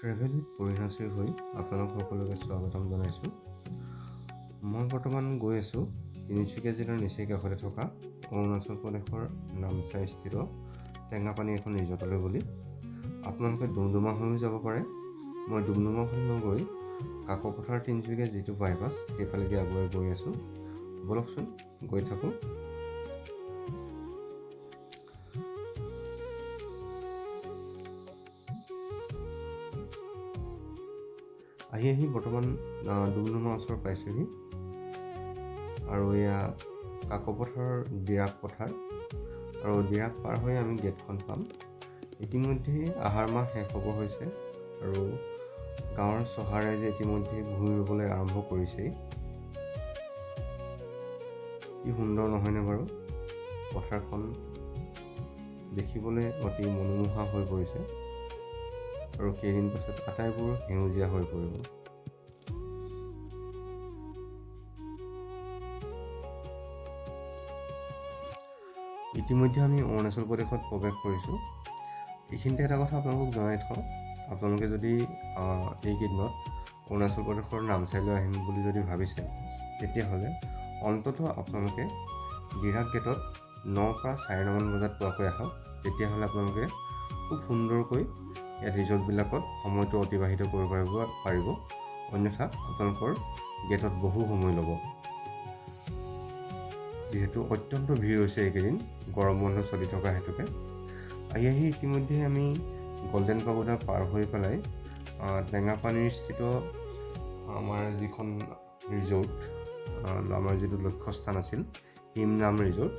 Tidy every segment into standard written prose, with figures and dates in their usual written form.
Travel with পৰিণাচীৰ হৈ আপোনালোক সকলোকে স্বাগতম জনাইছোঁ। মই বৰ্তমান গৈ আছোঁ তিনিচুকীয়া জিলাৰ নিচেই কাষতে থকা অৰুণাচল প্ৰদেশৰ নামচাইস্থিত টেঙাপানী এখন ৰিজৰ্টলৈ বুলি। আপোনালোকে ডুমডুমা হৈও যাব পাৰে। মই ডুমডুমা হৈ নগৈ কাকপথাৰ তিনিচুকীয়া যিটো বাইপাছ সেইফালেদি আগুৱাই গৈ আছোঁ। বলকচোন গৈ থাকোঁ। আহি বৰ্তমান ডুমডুমা ওচৰ পাইছোঁহি আৰু এয়া কাকপথাৰ ডিৰাগ পথাৰ আৰু ডিৰাগ পাৰ হৈ আমি গেটখন পাম। ইতিমধ্যে আহাৰ মাহ শেষ হ'ব হৈছে আৰু গাঁৱৰ চহা ৰাইজে ইতিমধ্যে ভূঁই ৰুবলৈ আৰম্ভ কৰিছেই। কি সুন্দৰ নহয়নে বাৰু? পথাৰখন দেখিবলৈ অতি মনোমোহা হৈ পৰিছে আৰু কেইদিন পাছত আটাইবোৰ সেউজীয়া হৈ পৰিব। ইতিমধ্যে আমি অৰুণাচল প্ৰদেশত প্ৰৱেশ কৰিছোঁ। এইখিনিতে এটা কথা আপোনালোকক জনাই থওঁ, আপোনালোকে যদি এইকেইদিনত অৰুণাচল প্ৰদেশৰ নামচাইলৈ আহিম বুলি যদি ভাবিছে, তেতিয়াহ'লে অন্ততঃ আপোনালোকে ডিৰাগ গেটত 9 পৰা 9:30 বজাত পোৱাকৈ আহক। তেতিয়াহ'লে আপোনালোকে খুব সুন্দৰকৈ ইয়াত ৰিজৰ্টবিলাকত সময়টো অতিবাহিত কৰিব পাৰিব। অন্যথা আপোনালোকৰ গেটত বহু সময় ল'ব, যিহেতু অত্যন্ত ভিৰ হৈছে এইকেইদিন গৰম বন্ধ চলি থকা হেতুকে। আহি ইতিমধ্যে আমি গল্ডেন পাগোডা পাৰ হৈ পেলাই টেঙাপানীৰ স্থিত আমাৰ যিখন ৰিজৰ্ট, আমাৰ যিটো লক্ষ্যস্থান আছিল হিমনাম ৰিজৰ্ট,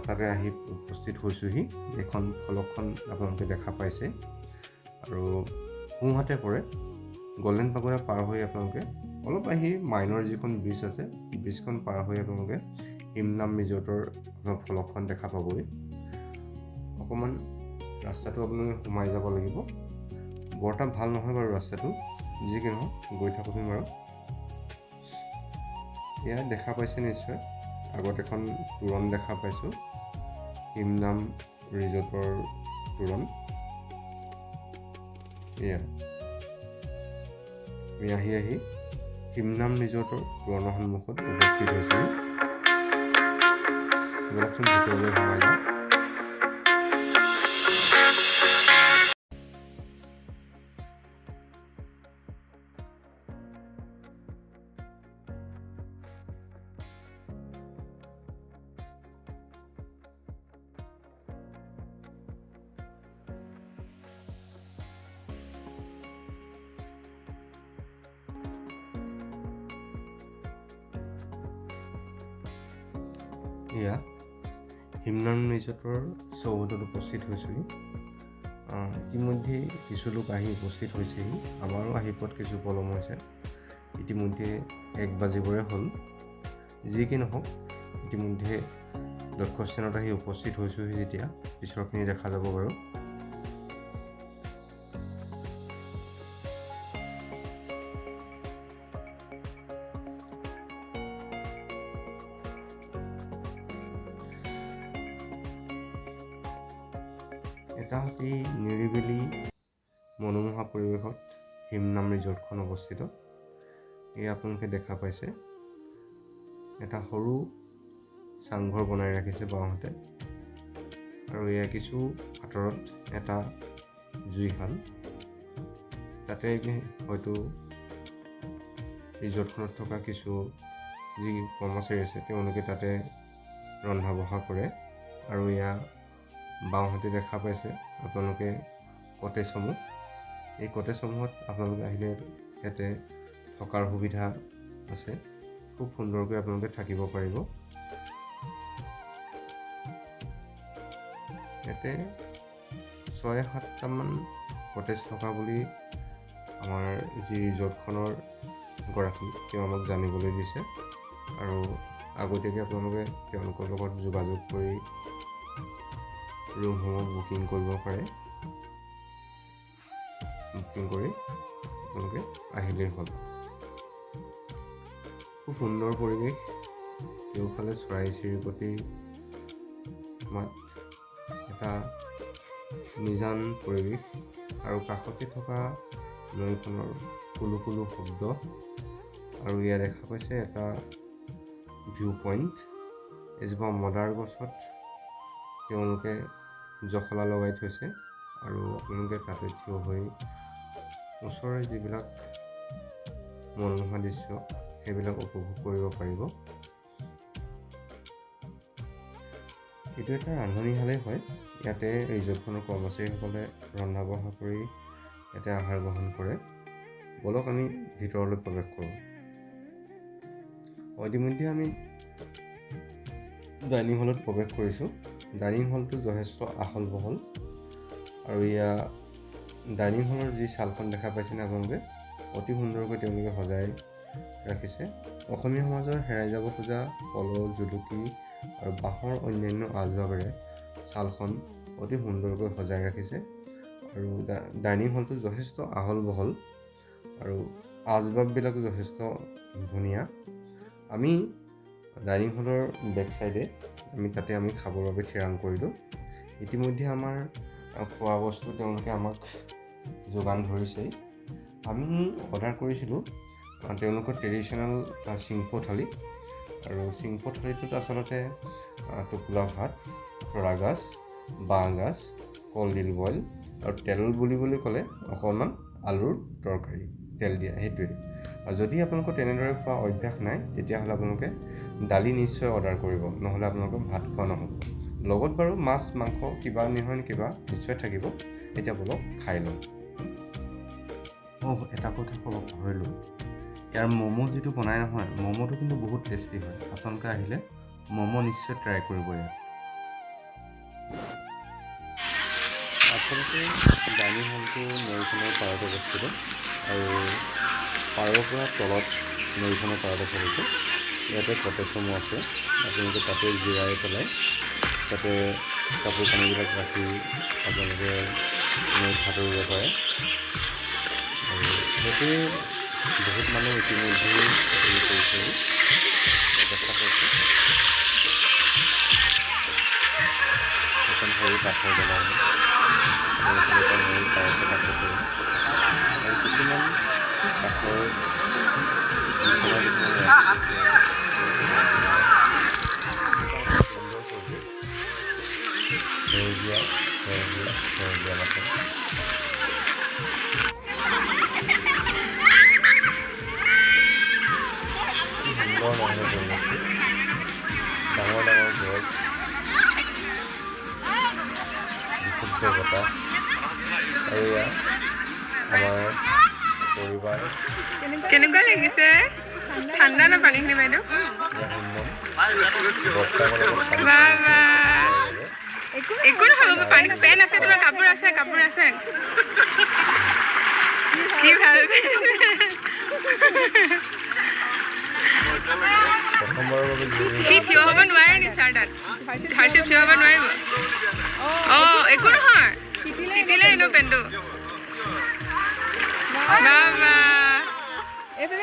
তাতে আহি উপস্থিত হৈছোঁহি। এখন ফলকখন আপোনালোকে দেখা পাইছে আৰু সোঁহাতে পৰে। গল্ডেন পাগোডা পাৰ হৈ আপোনালোকে অলপ আহি মাইনৰ যিখন ব্ৰিজ আছে, ব্ৰিজখন পাৰ হৈ আপোনালোকে হিমনাম ৰিজৰ্টৰ ফলকখন দেখা পাবই। অকণমান ৰাস্তাটো আপোনালোকে সোমাই যাব লাগিব। বৰ এটা ভাল নহয় বাৰু ৰাস্তাটো, যি কি নহওক গৈ থাকোঁচোন বাৰু। এয়া দেখা পাইছে নিশ্চয়, আগত এখন তোৰণ দেখা পাইছোঁ, হিমনাম ৰিজৰ্টৰ তোৰণ। এয়া আমি আহি হিমনাম ৰিজৰ্টৰ তোৰণৰ সন্মুখত উপস্থিত হৈছোঁ। বলকচোন ভিতৰলৈ সোমাই যাওঁ। এয়া হিমনাম ৰিজৰ্টৰ চৌহদত উপস্থিত হৈছোঁহি। ইতিমধ্যে কিছু লোক আহি উপস্থিত হৈছেহি। আমাৰো আহি পোৱাত কিছু পলম হৈছে। ইতিমধ্যে 1 বাজিবৰে হ'ল। যি কি নহওক ইতিমধ্যে লক্ষ্যস্থানত আহি উপস্থিত হৈছোঁহি যেতিয়া পিছৰখিনি দেখা যাব বাৰু। এটা অতি নিৰিবিলি মনোমোহা পৰিৱেশত হিমনাম ৰিজৰ্টখন অৱস্থিত। এই আপোনালোকে দেখা পাইছে এটা সৰু চাংঘৰ বনাই ৰাখিছে বাওঁহাতে, আৰু এয়া কিছু আঁতৰত এটা জুইশাল। তাতে হয়তো ৰিজৰ্টখনত থকা কিছু যি কৰ্মচাৰী আছে তেওঁলোকে তাতে ৰন্ধা বঢ়া কৰে। আৰু এয়া বাওঁহাতে দেখা পাইছে আপোনালোকে কটেজসমূহ। এই কটেজসমূহত আপোনালোকে আহিলে ইয়াতে থকাৰ সুবিধা আছে। খুব সুন্দৰকৈ আপোনালোকে থাকিব পাৰিব। ইয়াতে 6-7টামান কটেজ থকা বুলি আমাৰ যি ৰিজৰ্টখনৰ গৰাকী তেওঁ আমাক জানিবলৈ দিছে, আৰু আগতীয়াকৈ আপোনালোকে তেওঁলোকৰ লগত যোগাযোগ কৰি ৰুমসমূহ বুকিং কৰিব পাৰে। বুকিং কৰি আপোনালোকে আহিলেই হ'ল। খুব সুন্দৰ পৰিৱেশ, কেউফালে চৰাই চিৰিকটিৰ মাত, এটা নিজান পৰিৱেশ, আৰু কাষতে থকা নৈখনৰ কুলু কুলু শব্দ, আৰু ইয়াত দেখা পাইছে এটা ভিউ পইণ্ট। এজোপা মদাৰ গছত তেওঁলোকে জখলা লগাই থৈছে, আৰু আপোনালোকে তাতে থিয় হৈ ওচৰৰে যিবিলাক মনোমোহা দৃশ্য সেইবিলাক উপভোগ কৰিব পাৰিব। এইটো এটা ৰান্ধনীশালেই হয়। ইয়াতে ৰিজৰ্টখনৰ কৰ্মচাৰীসকলে ৰন্ধা বঢ়া কৰি ইয়াতে আহাৰ গ্ৰহণ কৰে। বলক আমি ভিতৰলৈ প্ৰৱেশ কৰোঁ। ইতিমধ্যে আমি ডাইনিং হলত প্ৰৱেশ কৰিছোঁ। ডাইনিং হলটো যথেষ্ট আহল বহল, আৰু ইয়াৰ ডাইনিং হলৰ যি ছালখন দেখা পাইছেনে আপোনালোকে, অতি সুন্দৰকৈ তেওঁলোকে সজাই ৰাখিছে। অসমীয়া সমাজৰ হেৰাই যাব খোজা কল, জুলুকি আৰু বাঁহৰ অন্যান্য আচবাবেৰে ছালখন অতি সুন্দৰকৈ সজাই ৰাখিছে। আৰু ডাইনিং হলটো যথেষ্ট আহল বহল, আৰু আচবাববিলাকো যথেষ্ট ধুনীয়া। আমি ডাইনিং হলৰ বেক চাইডে তাতে খাবৰ বাবে থিৰাং কৰিলোঁ। ইতিমধ্যে আমাৰ খোৱা বস্তু তেওঁলোকে আমাক যোগান ধৰিছেই। আমি অৰ্ডাৰ কৰিছিলোঁ তেওঁলোকৰ ট্ৰেডিশ্যনেল চিংফো থালি, আৰু চিংফো থালিটোত আচলতে টোপোলা ভাত, তৰাগাছ, বাঁহগাজ, কলডিল বইল, আৰু তেল বুলিবলৈ ক'লে অকণমান আলুৰ তৰকাৰী, তেল দিয়া, সেইটোৱে। আৰু যদি আপোনালোকৰ তেনেদৰে খোৱা অভ্যাস নাই, তেতিয়াহ'লে আপোনালোকে দালি নিশ্চয় অৰ্ডাৰ কৰিব, নহ'লে আপোনালোকৰ ভাত খোৱা নহ'ব। লগত বাৰু মাছ মাংস কিবা নহয় কিবা নিশ্চয় থাকিব। এতিয়া বলক খাই লওঁ। এটা কথা ক'ব পাহৰিলোঁ, ইয়াৰ ম'ম' যিটো বনাই নহয়, ম'ম'টো কিন্তু বহুত টেষ্টি হয়। আপোনালোকে আহিলে ম'ম' নিশ্চয় ট্ৰাই কৰিব ইয়াত। আচলতে ডাইনিং হলটো নৈখনৰ পাৰতে অৱস্থিত, আৰু পাৰৰ পৰা তলত নৈখনৰ পাৰতে পৰিছে। ইয়াতে কটেজসমূহ আছে, আপোনালোকে তাতে জিৰাই পেলাই তাতে কাপোৰ কানিবিলাক ৰাখি আপোনালোকে নৈত সাঁতুৰিব পাৰে। আৰু ইয়াতে বহুত মানুহ ইতিমধ্যে হেৰি কৰিছে দেখা পাইছে। এখন সৰু কাঠৰ দলং, নৈৰ পাৰতে কাষতে, আৰু কিছুমান কাঠৰ সেউজীয়া মাথা। সুন্দৰ মানুহ পৰিৱেশটো, ডাঙৰ ডাঙৰ গছ, বিশুদ্ধ বতাহ, আৰু এয়া আমাৰ পৰিবাৰ। কেনেকুৱা লাগিছে? ঠাণ্ডা না পানীখিনি বাইদেউ? একো নহয়, পানী পেন আছে, তোমাৰ কাপোৰ আছে, কাপোৰ আছে। কি ভাল সি থিয় হ'ব নোৱাৰে নি ছাৰ তাত? হাৰ্ষিপ থিয় হ'ব নোৱাৰিব? একো নহয়, তিতিলে এনেও পেনটো।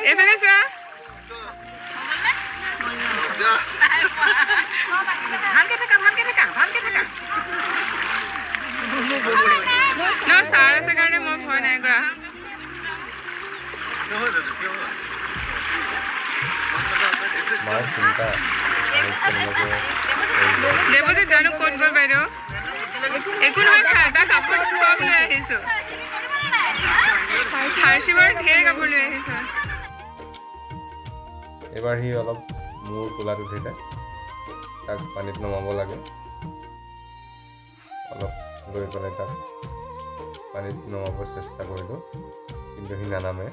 এইফালে চোৱা। ছাৰ আছে কাৰণে মই ভয় নাই কৰা। দেৱজিত জানো ক'ত গ'ল বাইদেউ? একো নহয় ছাৰ, তাৰ কাপোৰ চব লৈ আহিছোঁ। হাৰ্ষিবৰ ঢেৰ কাপোৰ লৈ আহিছোঁ। এবাৰ সি অলপ মূৰ কোলাত উঠিলে, তাক পানীত নমাব লাগে। অলপ লৈ পেলাই তাক পানীত নমাব চেষ্টা কৰিলোঁ, কিন্তু সি নানামে।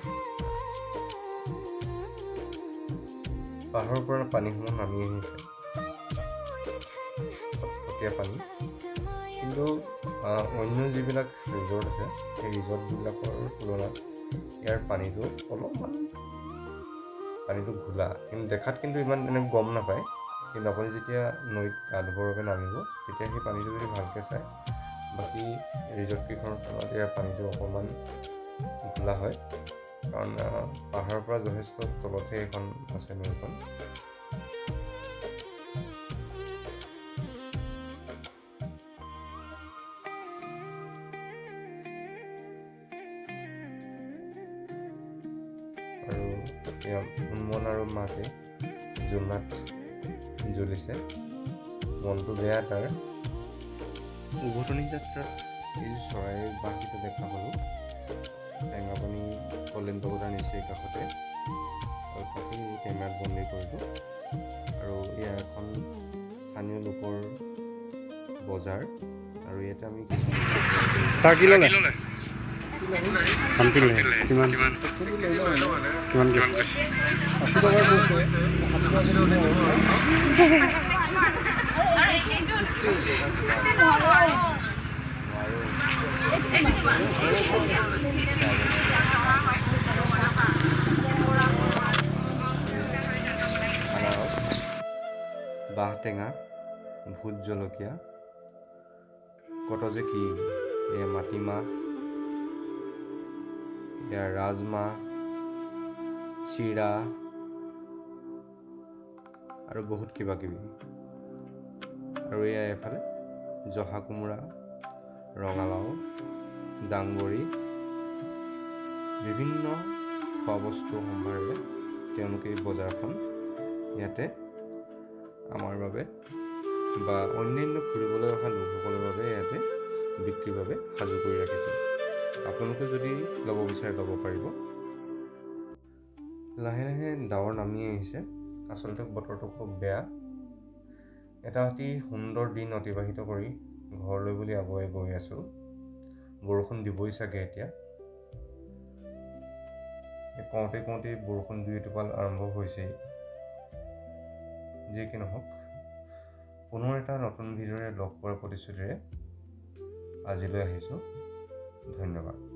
পাহাৰৰ পৰা পানীসমূহ নামি আহিছে, ফটফটীয়া পানী। কিন্তু অন্য যিবিলাক ৰিজৰ্ট আছে, সেই ৰিজৰ্টবিলাকৰ তুলনাত ইয়াৰ পানীটো অলপমান ঘোলা, কিন্তু দেখাত কিন্তু ইমান গম নাপায়। কিন্তু আপুনি যেতিয়া নৈত গা ধুবৰ বাবে নামিব, তেতিয়া সেই পানীটো যদি ভালকৈ চায়, বাকী ৰিজৰ্টকেইখনৰ তুলনাত ইয়াৰ পানীটো অকণমান ঘোলা হয়, কাৰণ পাহাৰৰ পৰা যথেষ্ট তলতহে এইখন আছে নৈখন। এয়া উন্মন আৰু মাকে জোনাত জ্বলিছে। মনটো বেয়া তাৰ। উভতনি যাত্ৰাত এই চৰাইৰ বাঁহকেইটা দেখা পালোঁ টেঙাপানী গল্ডেন পাগোডাৰ নিচেই কাষতে, আৰু তাতেই কেমেৰাত বন্দী কৰিলোঁ। আৰু এয়া এখন স্থানীয় লোকৰ বজাৰ, আৰু ইয়াতে আমি বাঁহ টেঙা, ভোট জলকীয়া, কত যে কি, এয়া মাটিমাহ, এয়া ৰাজমাহ, চিৰা আৰু বহুত কিবা কিবি। আৰু এয়া এফালে জহা কোমোৰা, ৰঙালাও, দাংবড়ি, বিভিন্ন খোৱা বস্তু সম্ভাৰেৰে তেওঁলোকে এই বজাৰখন ইয়াতে আমাৰ বাবে বা অন্যান্য ফুৰিবলৈ অহা লোকসকলৰ বাবে ইয়াতে বিক্ৰীৰ বাবে সাজু কৰি ৰাখিছে। আপোনালোকে যদি ল'ব বিচাৰে ল'ব পাৰিব। লাহে লাহে ডাৱৰ নামি আহিছে। আচলতে বতৰটো খুব বেয়া। এটা অতি সুন্দৰ দিন অতিবাহিত কৰি ঘৰলৈ বুলি আগুৱাই গৈ আছোঁ। বৰষুণ দিবই চাগে এতিয়া। কওঁতে কওঁতে বৰষুণ দুই এটোপাল আৰম্ভ হৈছেই। যি কি নহওক, পুনৰ এটা নতুন ভিডিঅ'ৰে লগ পোৱাৰ প্ৰতিশ্ৰুতিৰে আজিলৈ আহিছোঁ। ধন্যবাদ।